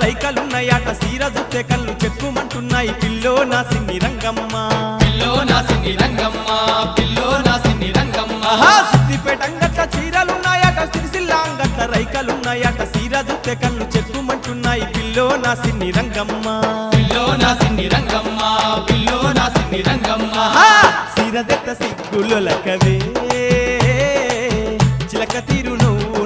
రైకలున్నాయట సీర జుత్తే కళ్ళు చెక్కుమంటున్నాయి పిల్లో నా సిన్ని రంగమ్మ పిల్లో నా సిన్ని రంగమ్మ పిల్లో నా సిన్ని రంగమ్మ సిద్దిపేట అంగట్ల చీరలున్నాయట సిరిసిల్లాంగట్ల రైకలున్నాయట సీర జుత్తే కళ్ళు చెక్కుమంటున్నాయి పిల్లో నా సిన్ని రంగమ్మ పిల్లో నా సిన్ని రంగమ్మ పిల్లో నా సిన్ని రంగమ్మ సీర దెత్త సిగ్గులొలకవే